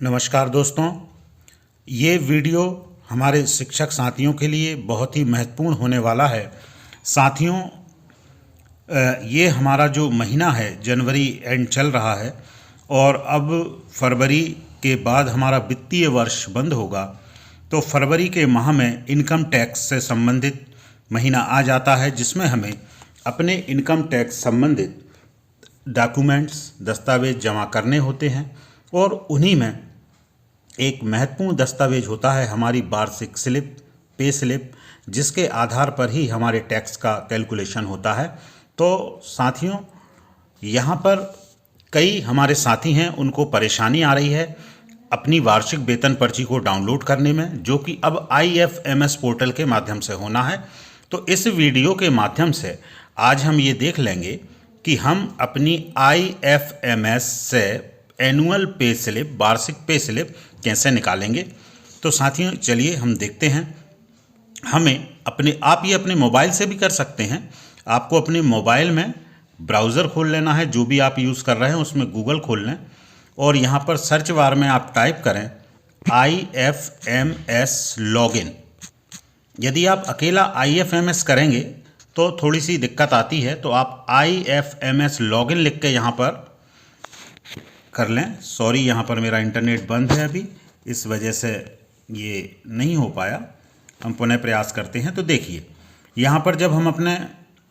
नमस्कार दोस्तों, ये वीडियो हमारे शिक्षक साथियों के लिए बहुत ही महत्वपूर्ण होने वाला है। साथियों, ये हमारा जो महीना है जनवरी एंड चल रहा है और अब फरवरी के बाद हमारा वित्तीय वर्ष बंद होगा। तो फरवरी के माह में इनकम टैक्स से संबंधित महीना आ जाता है, जिसमें हमें अपने इनकम टैक्स संबंधित डॉक्यूमेंट्स दस्तावेज जमा करने होते हैं और उन्हीं में एक महत्वपूर्ण दस्तावेज होता है हमारी वार्षिक स्लिप, पे स्लिप, जिसके आधार पर ही हमारे टैक्स का कैलकुलेशन होता है। तो साथियों, यहाँ पर कई हमारे साथी हैं, उनको परेशानी आ रही है अपनी वार्षिक वेतन पर्ची को डाउनलोड करने में, जो कि अब IFMS पोर्टल के माध्यम से होना है। तो इस वीडियो के माध्यम से आज हम ये देख लेंगे कि हम अपनी IFMS से एनुअल पे स्लिप, वार्षिक पे स्लिप कैसे निकालेंगे। तो साथियों, चलिए हम देखते हैं। हमें आप ये अपने मोबाइल से भी कर सकते हैं। आपको अपने मोबाइल में ब्राउज़र खोल लेना है, जो भी आप यूज़ कर रहे हैं उसमें गूगल खोल लें और यहाँ पर सर्च बार में आप टाइप करें IFMS लॉगिन। यदि आप अकेला IFMS करेंगे तो थोड़ी सी दिक्कत आती है, तो आप IFMS लॉगिन लिख के यहाँ पर कर लें। सॉरी, यहाँ पर मेरा इंटरनेट बंद है अभी, इस वजह से ये नहीं हो पाया। हम पुनः प्रयास करते हैं। तो देखिए, यहाँ पर जब हम अपने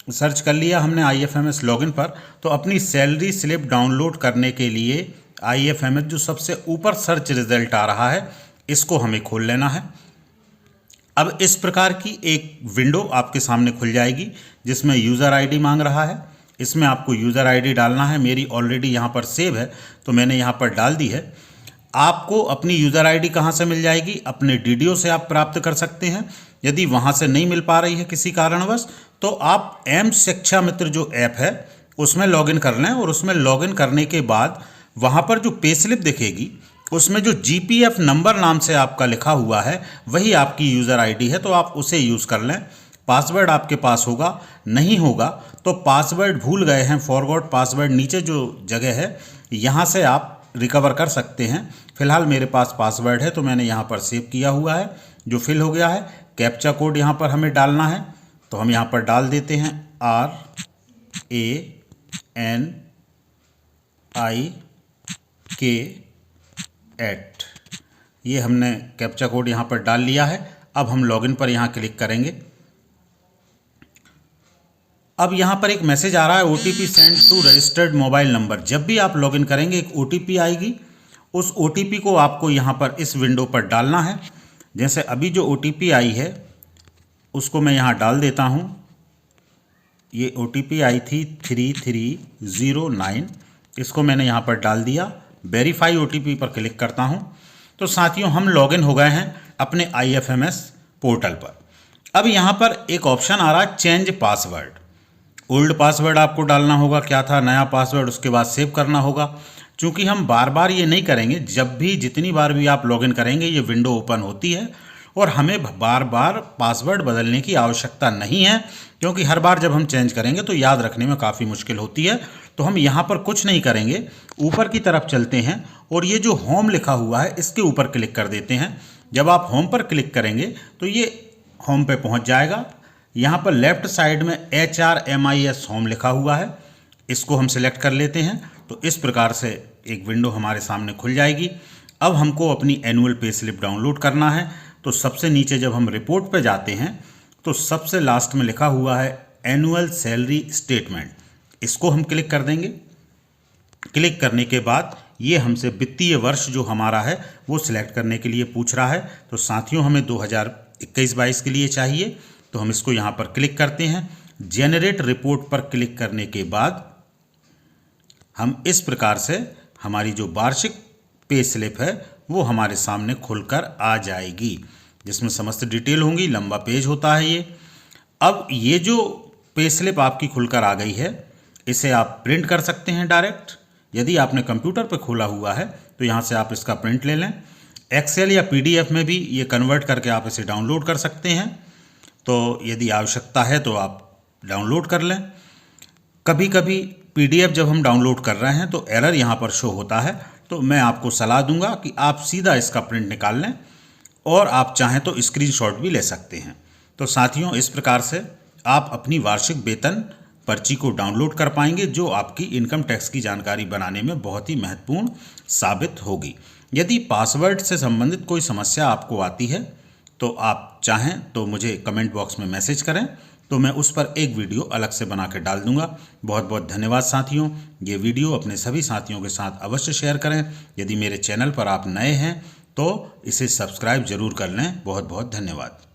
सर्च कर लिया हमने IFMS लॉगिन पर, तो अपनी सैलरी स्लिप डाउनलोड करने के लिए IFMS जो सबसे ऊपर सर्च रिजल्ट आ रहा है, इसको हमें खोल लेना है। अब इस प्रकार की एक विंडो आपके सामने खुल जाएगी, जिसमें यूज़र आईडी मांग रहा है। इसमें आपको यूज़र आईडी डालना है। मेरी ऑलरेडी यहाँ पर सेव है, तो मैंने यहाँ पर डाल दी है। आपको अपनी यूज़र आईडी कहाँ से मिल जाएगी? अपने DDO से आप प्राप्त कर सकते हैं। यदि वहाँ से नहीं मिल पा रही है किसी कारणवश, तो आप एम शिक्षा मित्र जो ऐप है उसमें लॉगिन कर लें और उसमें लॉगिन करने के बाद वहाँ पर जो पे स्लिप दिखेगी उसमें जो GPF नंबर नाम से आपका लिखा हुआ है वही आपकी यूज़र आईडी है, तो आप उसे यूज़ कर लें। पासवर्ड आपके पास होगा, नहीं होगा तो पासवर्ड भूल गए हैं, फॉरगॉट पासवर्ड नीचे जो जगह है यहाँ से आप रिकवर कर सकते हैं। फिलहाल मेरे पास पासवर्ड है तो मैंने यहाँ पर सेव किया हुआ है, जो फिल हो गया है। कैप्चा कोड यहाँ पर हमें डालना है, तो हम यहाँ पर डाल देते हैं RANIK8। ये हमने कैप्चा कोड यहाँ पर डाल लिया है। अब हम लॉगिन पर यहाँ क्लिक करेंगे। अब यहाँ पर एक मैसेज आ रहा है OTP send to registered mobile number. जब भी आप लॉगिन करेंगे एक OTP आएगी, उस OTP को आपको यहाँ पर इस विंडो पर डालना है। जैसे अभी जो OTP आई है उसको मैं यहाँ डाल देता हूँ। ये OTP आई थी 3309, इसको मैंने यहाँ पर डाल दिया। वेरीफाई OTP पर क्लिक करता हूँ। तो साथियों, हम लॉगिन हो गए हैं अपने IFMS पोर्टल पर। अब यहाँ पर एक ऑप्शन आ रहा है चेंज पासवर्ड। ओल्ड पासवर्ड आपको डालना होगा, क्या था नया पासवर्ड, उसके बाद सेव करना होगा। चूँकि हम बार बार ये नहीं करेंगे, जब भी जितनी बार भी आप लॉगिन करेंगे ये विंडो ओपन होती है और हमें बार बार पासवर्ड बदलने की आवश्यकता नहीं है, क्योंकि हर बार जब हम चेंज करेंगे तो याद रखने में काफ़ी मुश्किल होती है। तो हम यहाँ पर कुछ नहीं करेंगे, ऊपर की तरफ चलते हैं और ये जो होम लिखा हुआ है इसके ऊपर क्लिक कर देते हैं। जब आप होम पर क्लिक करेंगे तो ये होम पे पहुँच जाएगा। यहाँ पर लेफ्ट साइड में HRMIS होम लिखा हुआ है, इसको हम सिलेक्ट कर लेते हैं। तो इस प्रकार से एक विंडो हमारे सामने खुल जाएगी। अब हमको अपनी एनुअल पे स्लिप डाउनलोड करना है। तो सबसे नीचे जब हम रिपोर्ट पे जाते हैं तो सबसे लास्ट में लिखा हुआ है एनुअल सैलरी स्टेटमेंट, इसको हम क्लिक कर देंगे। क्लिक करने के बाद ये हमसे वित्तीय वर्ष जो हमारा है वो सिलेक्ट करने के लिए पूछ रहा है। तो साथियों, हमें 2021-22 के लिए चाहिए, तो हम इसको यहाँ पर क्लिक करते हैं। जेनरेट रिपोर्ट पर क्लिक करने के बाद हम इस प्रकार से हमारी जो वार्षिक पे स्लिप है वो हमारे सामने खुलकर आ जाएगी, जिसमें समस्त डिटेल होंगी। लंबा पेज होता है ये। अब ये जो पे स्लिप आपकी खुलकर आ गई है, इसे आप प्रिंट कर सकते हैं डायरेक्ट। यदि आपने कंप्यूटर पर खोला हुआ है तो यहाँ से आप इसका प्रिंट ले लें। एक्सेल या PDF में भी ये कन्वर्ट करके आप इसे डाउनलोड कर सकते हैं। तो यदि आवश्यकता है तो आप डाउनलोड कर लें। कभी कभी PDF जब हम डाउनलोड कर रहे हैं तो एरर यहाँ पर शो होता है, तो मैं आपको सलाह दूंगा कि आप सीधा इसका प्रिंट निकाल लें और आप चाहें तो स्क्रीनशॉट भी ले सकते हैं। तो साथियों, इस प्रकार से आप अपनी वार्षिक वेतन पर्ची को डाउनलोड कर पाएंगे, जो आपकी इनकम टैक्स की जानकारी बनाने में बहुत ही महत्वपूर्ण साबित होगी। यदि पासवर्ड से संबंधित कोई समस्या आपको आती है तो आप चाहें तो मुझे कमेंट बॉक्स में मैसेज करें, तो मैं उस पर एक वीडियो अलग से बना के डाल दूंगा। बहुत बहुत धन्यवाद साथियों। ये वीडियो अपने सभी साथियों के साथ अवश्य शेयर करें। यदि मेरे चैनल पर आप नए हैं तो इसे सब्सक्राइब जरूर कर लें। बहुत बहुत धन्यवाद।